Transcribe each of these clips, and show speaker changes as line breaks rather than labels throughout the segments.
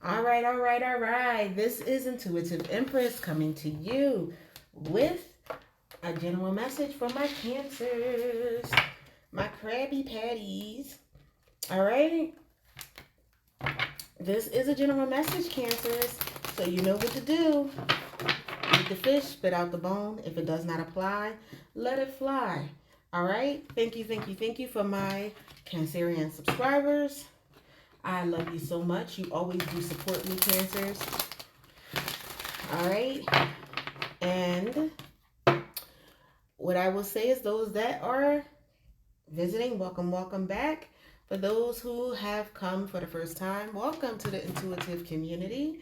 All right. This is Intuitive Empress coming to you with a general message for my Cancers, my Krabby Patties. All right. This is a general message, Cancers, so you know what to do. Eat the fish, spit out the bone. If it does not apply, let it fly. All right. Thank you for my Cancerian subscribers. I love you so much. You always do support me, Cancers. All right. And what I will say is those that are visiting, welcome back. For those who have come for the first time, welcome to the intuitive community.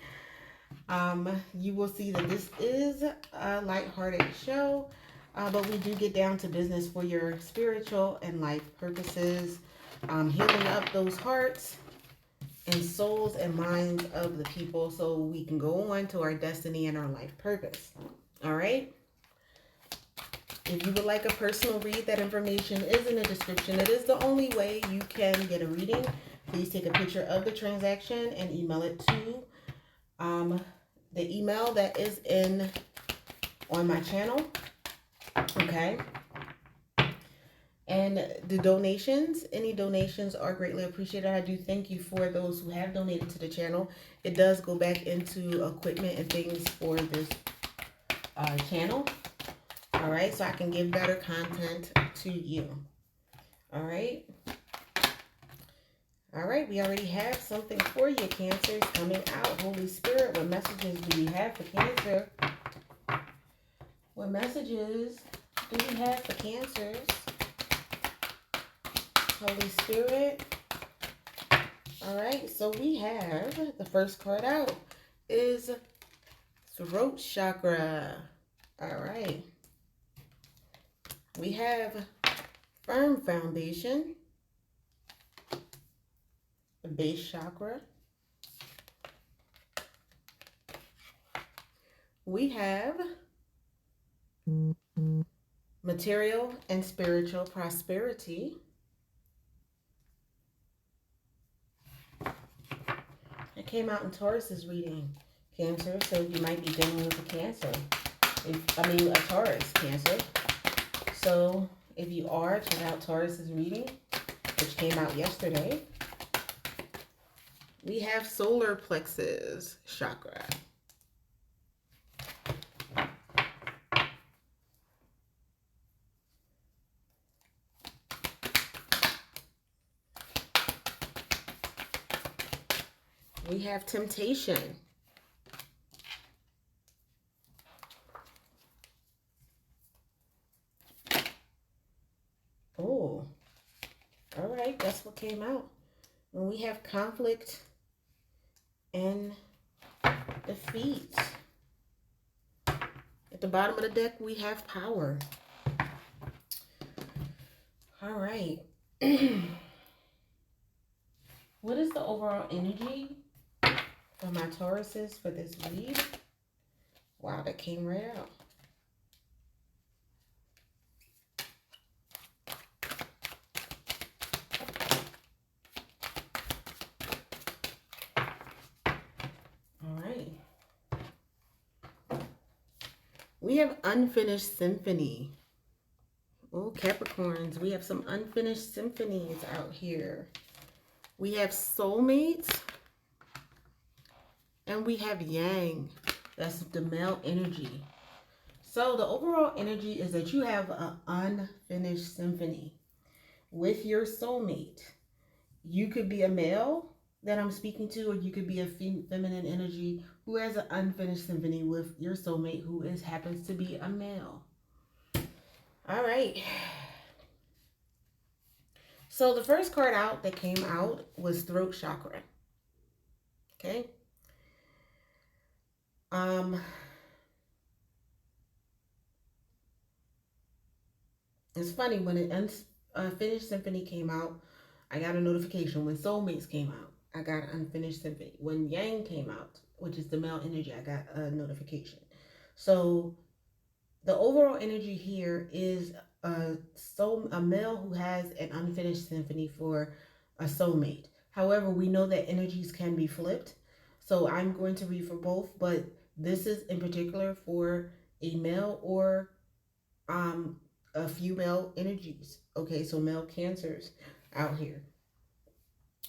You will see that this is a lighthearted show, but we do get down to business for your spiritual and life purposes, healing up those hearts and souls and minds of the people so we can go on to our destiny and our life purpose. All right. If you would like a personal read, that information is in the description. It is the only way you can get a reading. Please take a picture of the transaction and email it to the email that is on my channel. Okay. And the donations, any donations are greatly appreciated. I do thank you for those who have donated to the channel. It does go back into equipment and things for this channel. All right, so I can give better content to you. All right. All right, we already have something for you, Cancers, coming out. Holy Spirit, what messages do we have for Cancer? What messages do we have for Cancers? Holy Spirit. All right, so we have the first card out is throat chakra. All right. We have firm foundation, the base chakra. We have material and spiritual prosperity. It came out in Taurus's reading, Cancer, so you might be dealing with a Cancer. A Taurus, Cancer. So if you are, check out Taurus's reading, which came out yesterday. We have solar plexus chakra. We have temptation. Oh, all right, that's what came out. And we have conflict and defeat. At the bottom of the deck, we have power. All right. What is the overall energy for my Tauruses for this read? Wow, that came right out. We have unfinished symphony. Oh, Capricorns, we have some unfinished symphonies out here. We have soulmates. And we have yang. That's the male energy. So the overall energy is that you have an unfinished symphony with your soulmate. You could be a male that I'm speaking to, or you could be a feminine energy who has an unfinished symphony with your soulmate who happens to be a male. All right. So the first card out that came out was throat chakra. Okay. It's funny, when an unfinished symphony came out, I got a notification. When soulmates came out, I got unfinished symphony. When yang came out, which is the male energy, I got a notification. So the overall energy here is a male who has an unfinished symphony for a soulmate. However, we know that energies can be flipped. So I'm going to read for both, but this is in particular for a male or a female energies. Okay, so male cancers out here.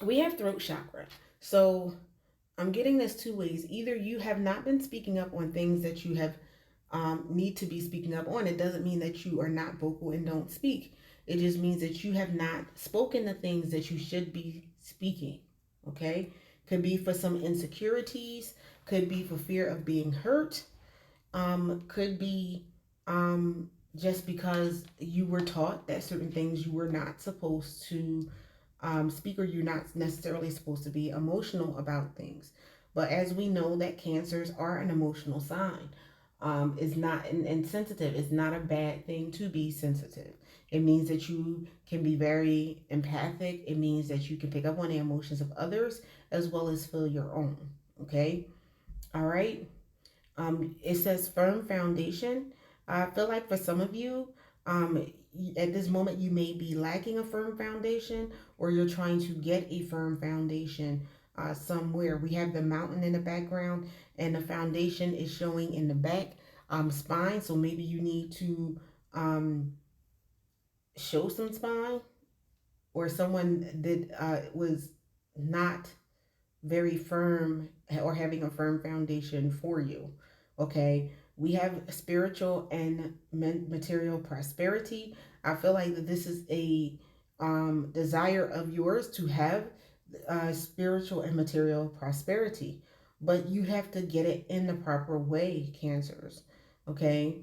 We have throat chakra. So I'm getting this two ways. Either you have not been speaking up on things that you have need to be speaking up on. It doesn't mean that you are not vocal and don't speak. It just means that you have not spoken the things that you should be speaking. Okay? Could be for some insecurities, could be for fear of being hurt, could be just because you were taught that certain things you were not supposed to speak, or you're not necessarily supposed to be emotional about things. But as we know that cancers are an emotional sign, is not and sensitive is not a bad thing to be sensitive. It means that you can be very empathic. It means that you can pick up on the emotions of others as well as feel your own. Okay. All right. It says firm foundation. I feel like for some of you, at this moment, you may be lacking a firm foundation, or you're trying to get a firm foundation somewhere. We have the mountain in the background, and the foundation is showing in the back spine. So maybe you need to show some spine, or someone that was not very firm or having a firm foundation for you. Okay, we have spiritual and material prosperity. I feel like that this is a desire of yours to have spiritual and material prosperity, but you have to get it in the proper way, cancers. Okay,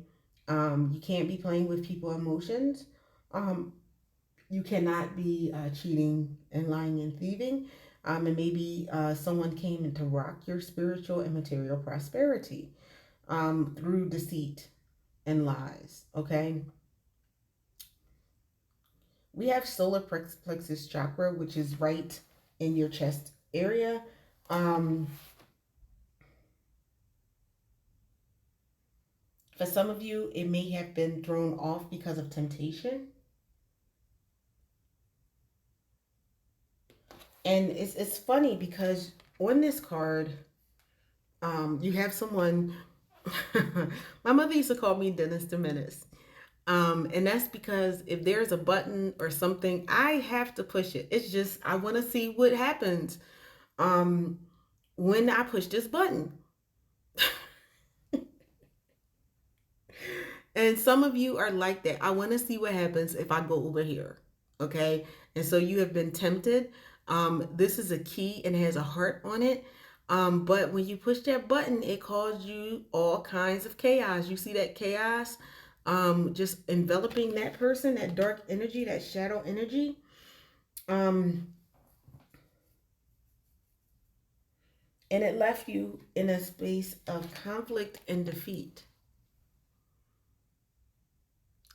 you can't be playing with people's emotions. You cannot be cheating and lying and thieving. And maybe someone came in to rock your spiritual and material prosperity through deceit and lies. Okay. We have solar plexus chakra, which is right in your chest area. For some of you, it may have been thrown off because of temptation. And it's funny because on this card, you have someone. My mother used to call me Dennis the Menace. And that's because if there's a button or something, I have to push it. It's just, I want to see what happens when I push this button. And some of you are like that. I want to see what happens if I go over here. Okay. And so you have been tempted. This is a key and it has a heart on it. But when you push that button, it causes you all kinds of chaos. You see that chaos just enveloping that person, that dark energy, that shadow energy. And it left you in a space of conflict and defeat.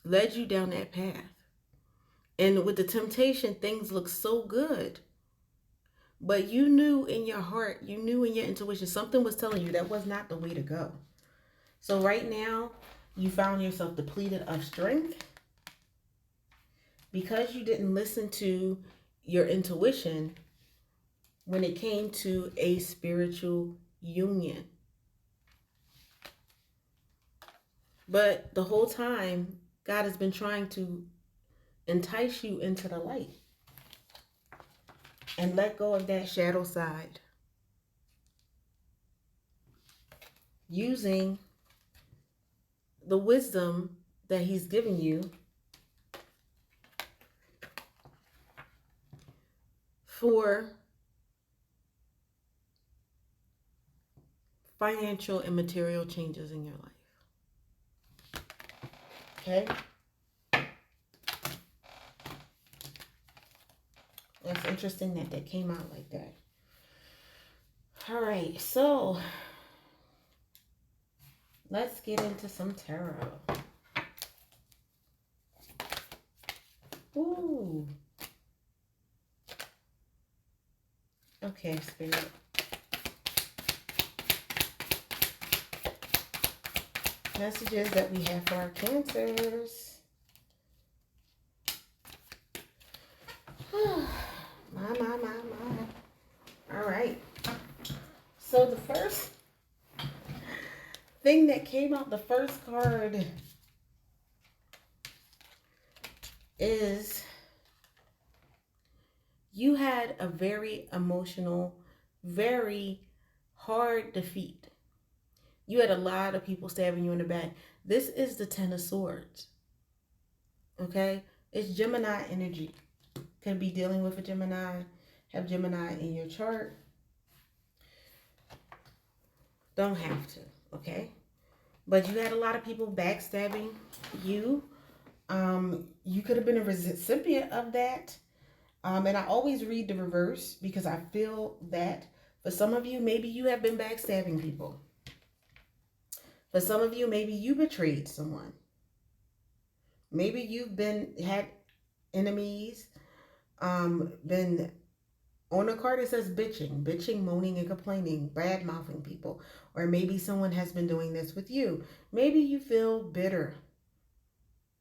Led you down that path. And with the temptation, things look so good. But you knew in your heart, you knew in your intuition, something was telling you that was not the way to go. So right now, you found yourself depleted of strength because you didn't listen to your intuition when it came to a spiritual union. But the whole time, God has been trying to entice you into the light and let go of that shadow side, using the wisdom that he's given you for financial and material changes in your life. Okay? That's interesting that that came out like that. All right, so let's get into some tarot. Ooh. Okay, Spirit. Messages that we have for our Cancers. My. All right. So the first thing that came out, the first card is you had a very emotional, very hard defeat. You had a lot of people stabbing you in the back. This is the Ten of Swords. Okay? It's Gemini energy. Could be dealing with a Gemini. Have Gemini in your chart. Don't have to. Okay? But you had a lot of people backstabbing you. You could have been a recipient of that. And I always read the reverse because I feel that for some of you, maybe you have been backstabbing people. For some of you, maybe you betrayed someone. Maybe you've had enemies, been on a card that says bitching, moaning and complaining, bad mouthing people. Or maybe someone has been doing this with you. Maybe you feel bitter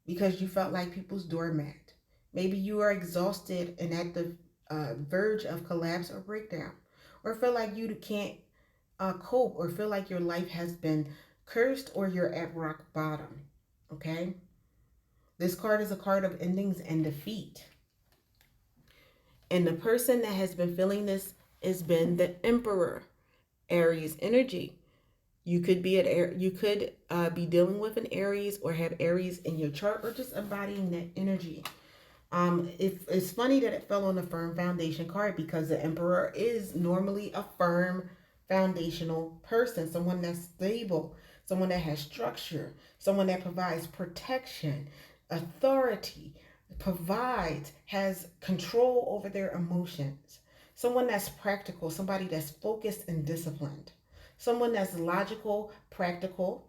because you felt like people's doormat. Maybe you are exhausted and at the verge of collapse or breakdown. Or feel like you can't cope, or feel like your life has been cursed, or you're at rock bottom. Okay? This card is a card of endings and defeat. And the person that has been feeling this has been the Emperor, Aries energy. You could be be dealing with an Aries, or have Aries in your chart, or just embodying that energy. It's funny that it fell on the firm foundation card, because the Emperor is normally a firm foundational person, someone that's stable, someone that has structure, someone that provides protection, authority, provides, has control over their emotions, someone that's practical, somebody that's focused and disciplined, someone that's logical, practical.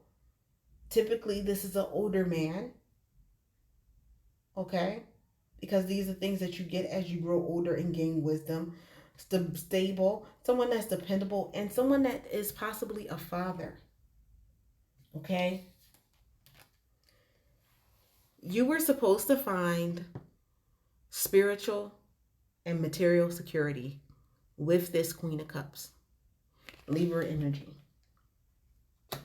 Typically, this is an older man, okay? Because these are things that you get as you grow older and gain wisdom. Stable, someone that's dependable, and someone that is possibly a father, okay? You were supposed to find spiritual and material security with this Queen of Cups, Libra energy,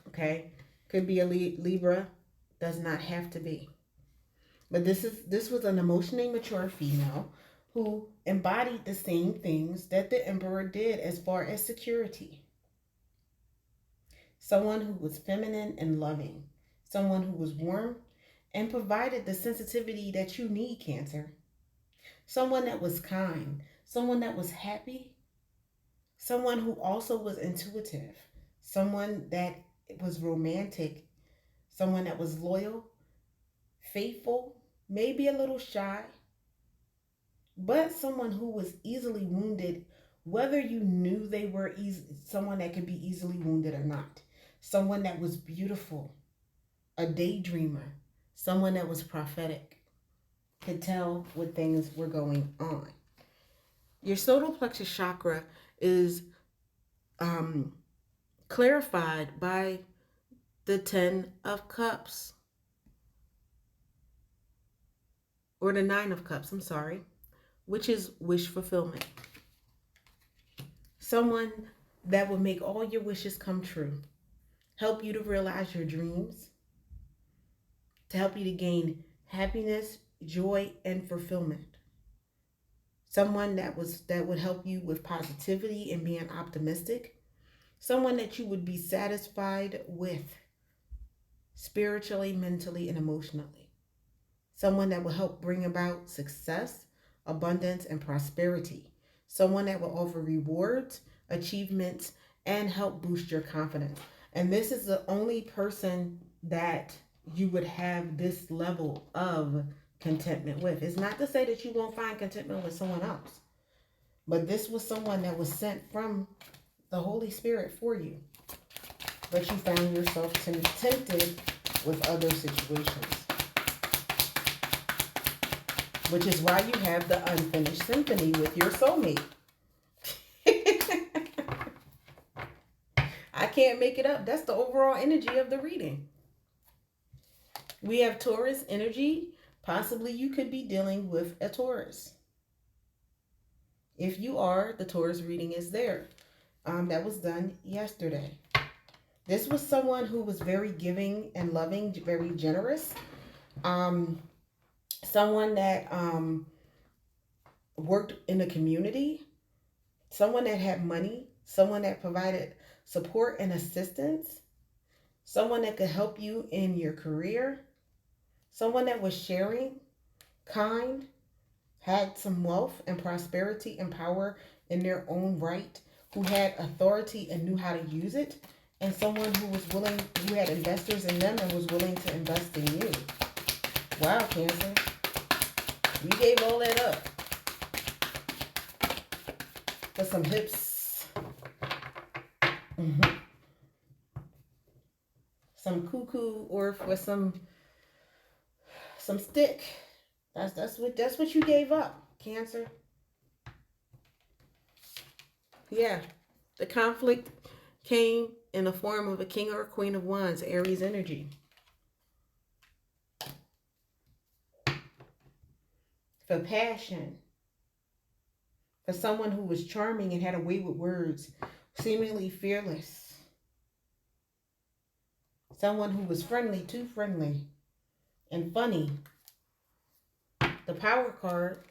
okay? Could be a Libra, does not have to be. But this was an emotionally mature female who embodied the same things that the Emperor did as far as security. Someone who was feminine and loving, someone who was warm and provided the sensitivity that you need, Cancer. Someone that was kind, someone that was happy, someone who also was intuitive, someone that was romantic, someone that was loyal, faithful, maybe a little shy, but someone who was easily wounded, whether you knew they were someone that could be easily wounded or not. Someone that was beautiful, a daydreamer, someone that was prophetic, could tell when things were going on. Your solar plexus chakra is clarified by the 10 of Cups. Or the 9 of Cups, I'm sorry, which is wish fulfillment. Someone that will make all your wishes come true, help you to realize your dreams, to help you to gain happiness, joy, and fulfillment. Someone that would help you with positivity and being optimistic. Someone that you would be satisfied with spiritually, mentally, and emotionally. Someone that will help bring about success, abundance, and prosperity. Someone that will offer rewards, achievements, and help boost your confidence. And this is the only person that you would have this level of contentment with. It's not to say that you won't find contentment with someone else, but this was someone that was sent from the Holy Spirit for you. But you found yourself tempted with other situations, which is why you have the unfinished symphony with your soulmate. I can't make it up. That's the overall energy of the reading. We have Taurus energy. Possibly you could be dealing with a Taurus. If you are, the Taurus reading is there. that was done yesterday. This was someone who was very giving and loving, very generous. Someone that worked in the community, someone that had money, someone that provided support and assistance, someone that could help you in your career, someone that was sharing, kind, had some wealth and prosperity and power in their own right, who had authority and knew how to use it, and someone who was willing, who had investors in them and was willing to invest in you. Wow, Cancer. You gave all that up for some hips. Some cuckoo, or for some stick. That's what you gave up, Cancer. Yeah. The conflict came in the form of a King or a Queen of Wands, Aries energy. For passion. For someone who was charming and had a way with words, seemingly fearless. Someone who was friendly, too friendly, and funny. The Power card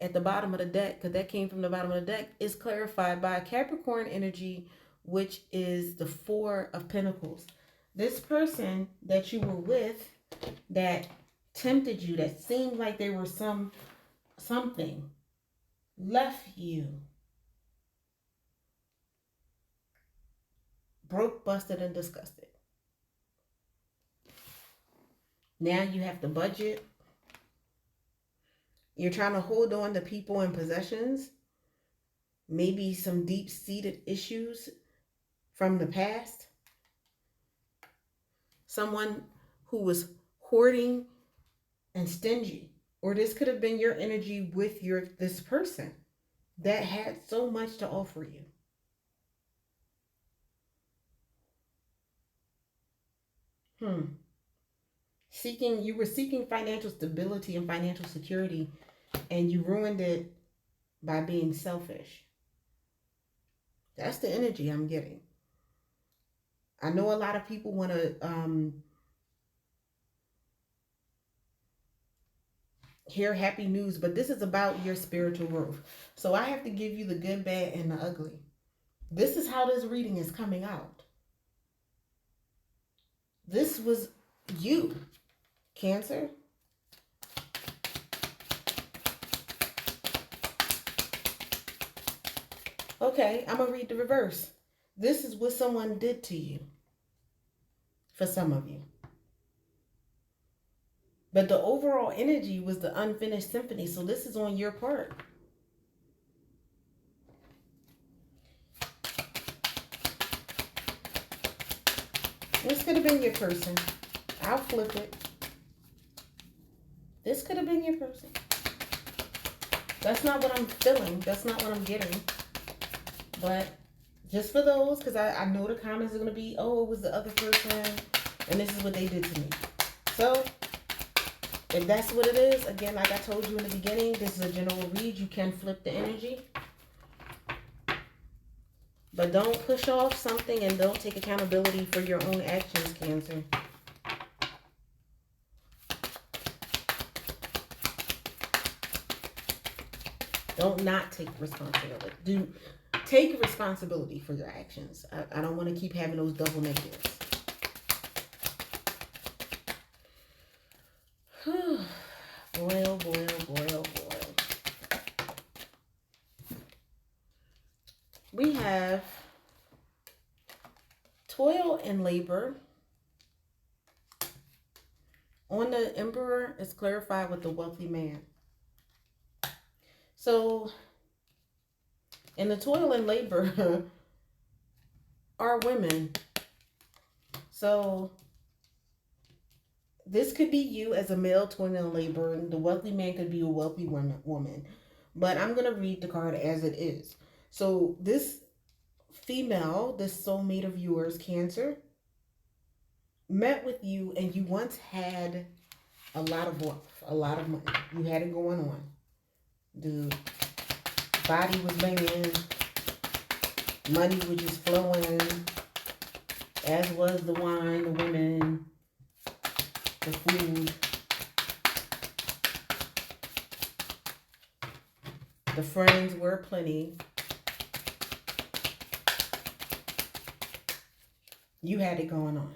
at the bottom of the deck, because that came from the bottom of the deck, is clarified by Capricorn energy, which is the Four of Pentacles. This person that you were with that tempted you, that seemed like they were something, left you. Broke, busted, and disgusted. Now you have to budget. You're trying to hold on to people and possessions. Maybe some deep-seated issues from the past. Someone who was hoarding and stingy. Or this could have been your energy with this person that had so much to offer you. You were seeking financial stability and financial security, and you ruined it by being selfish. That's the energy I'm getting. I know a lot of people want to hear happy news, but this is about your spiritual growth. So I have to give you the good, bad, and the ugly. This is how this reading is coming out. This was you, Cancer. Okay, I'm going to read the reverse. This is what someone did to you. For some of you. But the overall energy was the unfinished symphony. So this is on your part. This could have been your person. I'll flip it. This could have been your person. That's not what I'm feeling. That's not what I'm getting. But just for those, because I know the comments are going to be, oh, it was the other person, and this is what they did to me. So, if that's what it is, again, like I told you in the beginning, this is a general read. You can flip the energy. But don't push off something and don't take accountability for your own actions, Cancer. Don't not take responsibility. Take responsibility for your actions. I don't want to keep having those double negatives. Boy, oh boy, oh boy, oh boy. We have toil and labor. On the Emperor, it's clarified with the wealthy man. So, in the toil and labor are women. So, this could be you as a male toil and labor, and the wealthy man could be a wealthy woman. But I'm going to read the card as it is. So, this female, this soulmate of yours, Cancer, met with you and you once had a lot of wealth, a lot of money. You had it going on. The body was banging. Money was just flowing, as was the wine, the women, the food. The friends were plenty. You had it going on.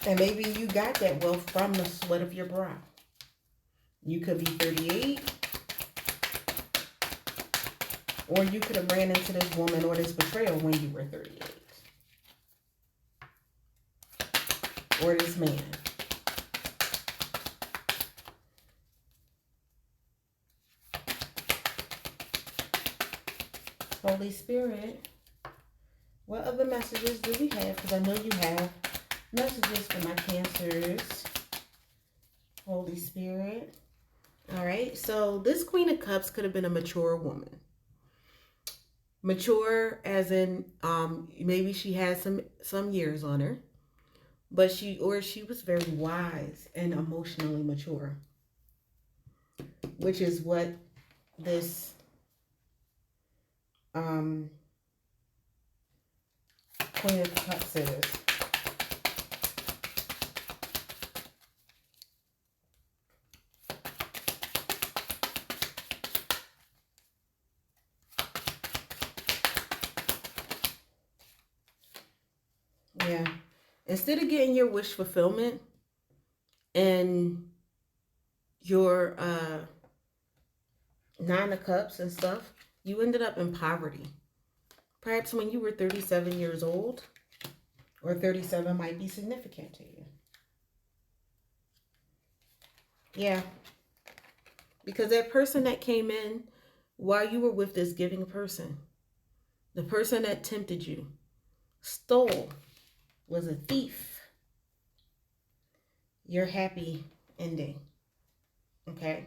And maybe you got that wealth from the sweat of your brow. You could be 38. Or you could have ran into this woman or this betrayal when you were 38. Or this man. Holy Spirit, what other messages do we have? Because I know you have messages for my Cancers. Holy Spirit. All right, so this Queen of Cups could have been a mature woman. Mature as in maybe she had some years on her, but she was very wise and emotionally mature, which is what this Queen of Cups is. Yeah. Instead of getting your wish fulfillment and your Nine of Cups and stuff, you ended up in poverty. Perhaps when you were 37 years old, or 37 might be significant to you. Yeah. Because that person that came in while you were with this giving person, the person that tempted you, stole, was a thief. Your happy ending. Okay?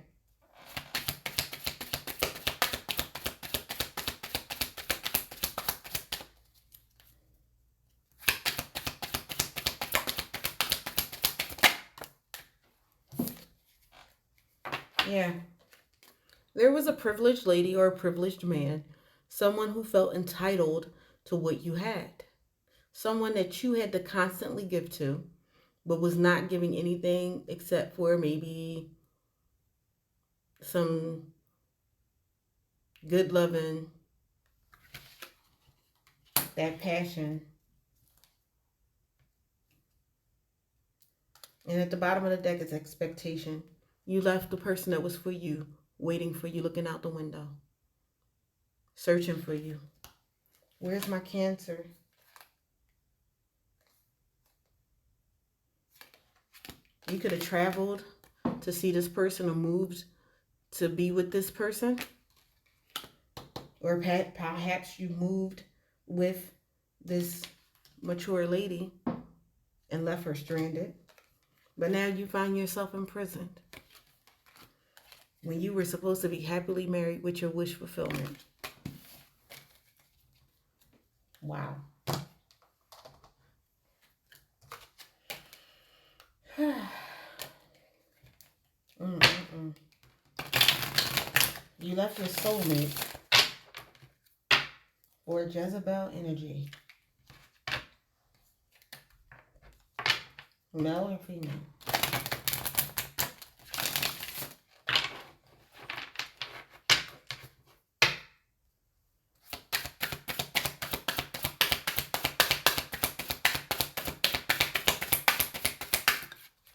Yeah. There was a privileged lady or a privileged man, someone who felt entitled to what you had. Someone that you had to constantly give to, but was not giving anything except for maybe some good loving, that passion. And at the bottom of the deck is expectation. You left the person that was for you, waiting for you, looking out the window, searching for you. Where's my Cancer? You could have traveled to see this person or moved to be with this person. Or perhaps you moved with this mature lady and left her stranded. But now you find yourself imprisoned when you were supposed to be happily married with your wish fulfillment. Wow. You left your soulmate for Jezebel energy. Male or female?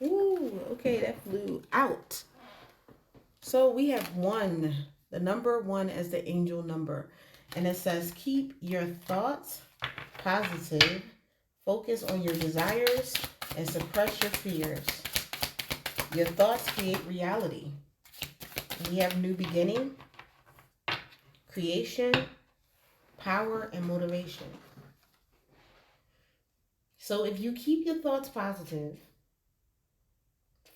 Ooh, okay, that flew out. So we have 1, the number 1 as the angel number. And it says, keep your thoughts positive, focus on your desires, and suppress your fears. Your thoughts create reality. We have new beginning, creation, power, and motivation. So if you keep your thoughts positive,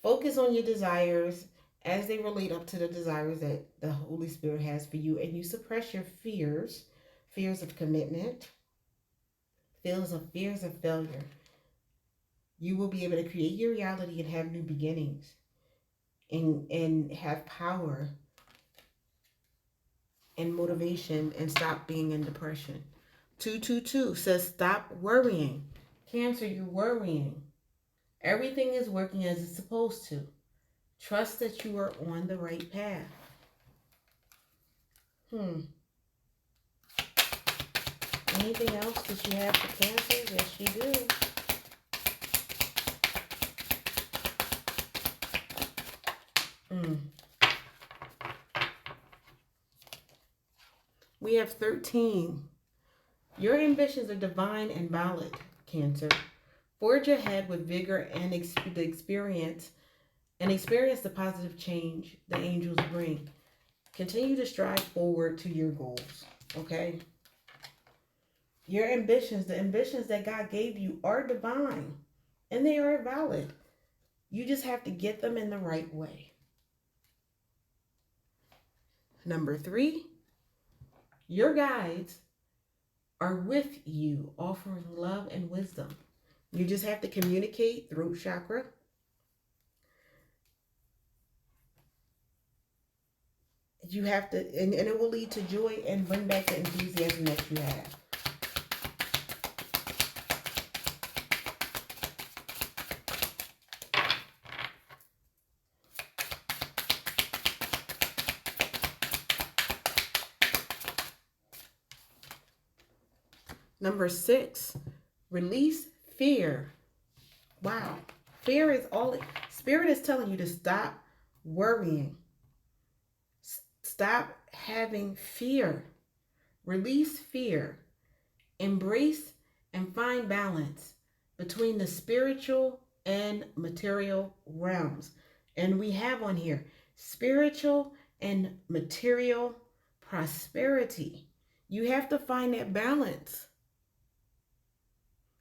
focus on your desires as they relate up to the desires that the Holy Spirit has for you, and you suppress your fears, fears of commitment, fears of failure, you will be able to create your reality and have new beginnings and have power and motivation and stop being in depression. 222 says stop worrying. Cancer, you're worrying. Everything is working as it's supposed to. Trust that you are on the right path. Anything else that you have for Cancer? Yes, you do. We have 13. Your ambitions are divine and valid, Cancer. Forge ahead with vigor and experience the positive change the angels bring. Continue to strive forward to your goals, okay? Your ambitions, the ambitions that God gave you, are divine and they are valid. You just have to get them in the right way. Number 3, your guides are with you, offering love and wisdom. You just have to communicate, throat chakra. You have to, and it will lead to joy and bring back the enthusiasm that you have. Number 6, release fear. Wow. Fear is all, Spirit is telling you to stop worrying. Stop having fear. Release fear. Embrace and find balance between the spiritual and material realms. And we have on here spiritual and material prosperity. You have to find that balance.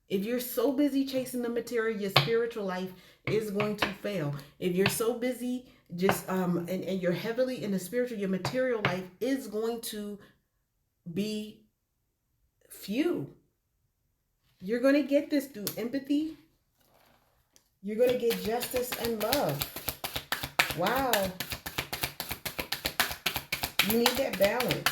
If you're so busy chasing the material, your spiritual life is going to fail. If you're so busy just and you're heavily in the spiritual, your material life is going to be few. You're going to get this through empathy. You're going to get justice and love. Wow. You need that balance.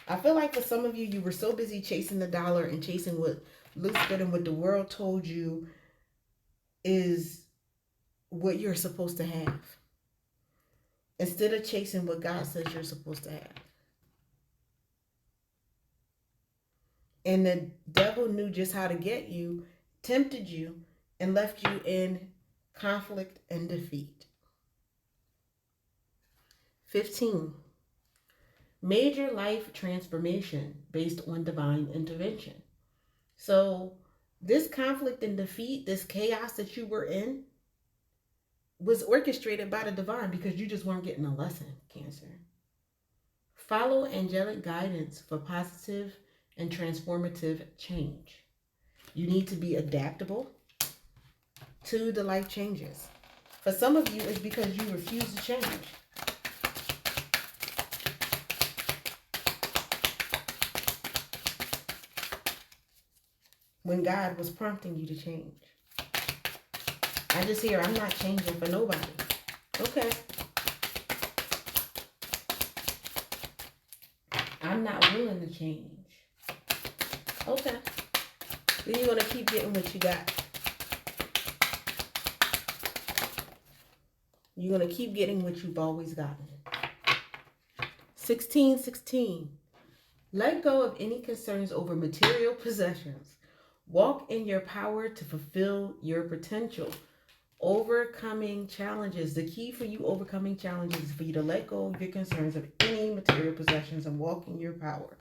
I feel like for some of you, you were so busy chasing the dollar and chasing what looks good and what the world told you is what you're supposed to have, instead of chasing what God says you're supposed to have. And the devil knew just how to get you, tempted you, and left you in conflict and defeat. 15. Major life transformation based on divine intervention. So this conflict and defeat, this chaos that you were in, was orchestrated by the divine because you just weren't getting a lesson, Cancer. Follow angelic guidance for positive and transformative change. You need to be adaptable to the life changes. For some of you, it's because you refuse to change. When God was prompting you to change. I just hear, I'm not changing for nobody. Okay. I'm not willing to change. Okay. Then you're going to keep getting what you got. You're going to keep getting what you've always gotten. 16. Let go of any concerns over material possessions. Walk in your power to fulfill your potential. Overcoming challenges. The key for you overcoming challenges is for you to let go of your concerns of any material possessions and walk in your power.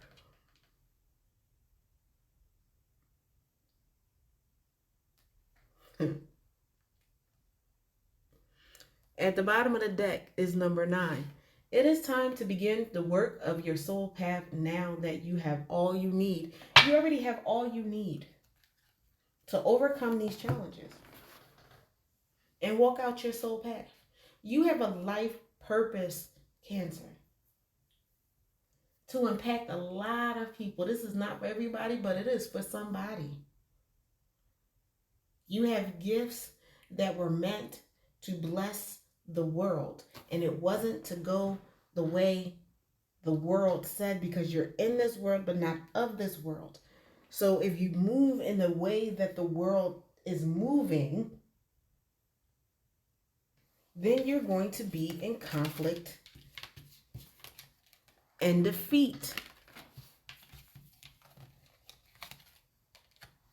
At the bottom of the deck is number 9. It is time to begin the work of your soul path now that you have all you need. You already have all you need to overcome these challenges and walk out your soul path. You have a life purpose, Cancer, to impact a lot of people. This is not for everybody, but it is for somebody. You have gifts that were meant to bless the world, and it wasn't to go the way the world said, because you're in this world but not of this world. So if you move in the way that the world is moving, then you're going to be in conflict and defeat.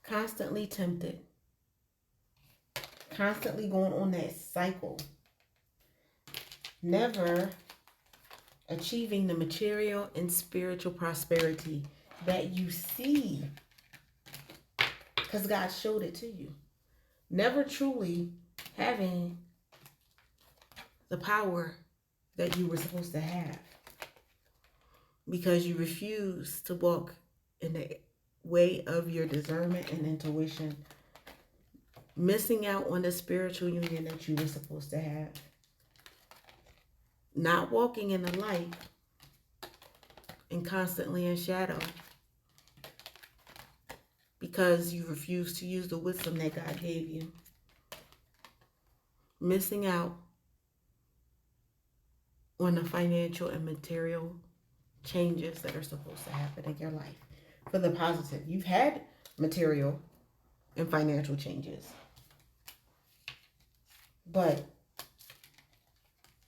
Constantly tempted. Constantly going on that cycle. Never achieving the material and spiritual prosperity that you see, because God showed it to you. Never truly having the power that you were supposed to have, because you refuse to walk in the way of your discernment and intuition, missing out on the spiritual union that you were supposed to have, not walking in the light and constantly in shadow, because you refuse to use the wisdom that God gave you, missing out on the financial and material changes that are supposed to happen in your life for the positive. You've had material and financial changes, but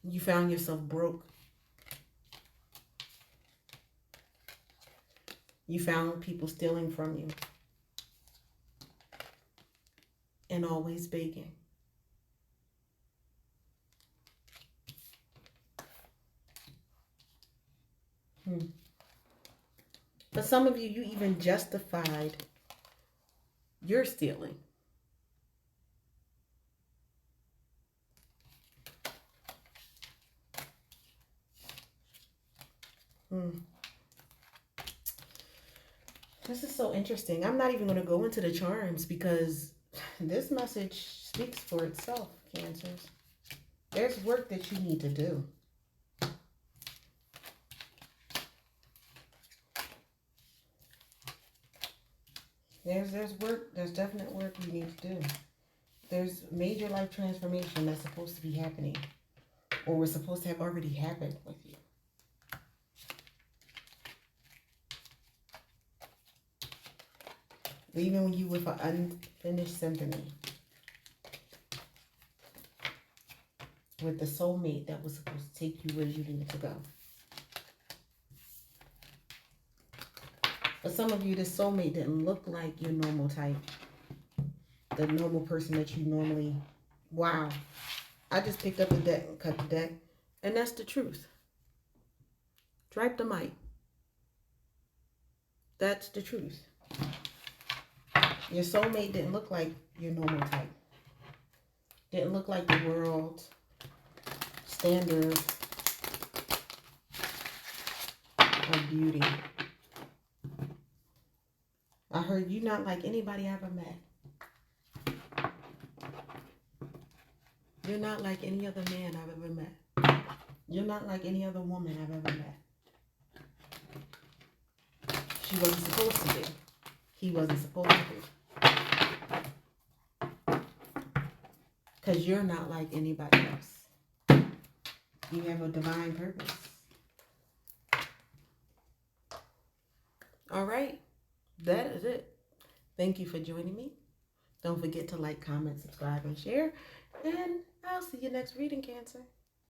you found yourself broke. You found people stealing from you and always begging. For some of you, you even justified your stealing. This is so interesting. I'm not even going to go into the charms because this message speaks for itself, Cancers. There's work that you need to do. There's work, there's definite work you need to do. There's major life transformation that's supposed to be happening, or was supposed to have already happened with you. Leaving you with an unfinished symphony. With the soulmate that was supposed to take you where you needed to go. For some of you, this soulmate didn't look like your normal type. The normal person that you normally... Wow. I just picked up the deck and cut the deck. And that's the truth. Drop the mic. That's the truth. Your soulmate didn't look like your normal type. Didn't look like the world standards of beauty. I heard you not like anybody I ever met. You're not like any other man I've ever met. You're not like any other woman I've ever met. She wasn't supposed to be. He wasn't supposed to be. Because you're not like anybody else. You have a divine purpose. All right. That is it. Thank you for joining me. Don't forget to like, comment, subscribe, and share. And I'll see you next reading, Cancer.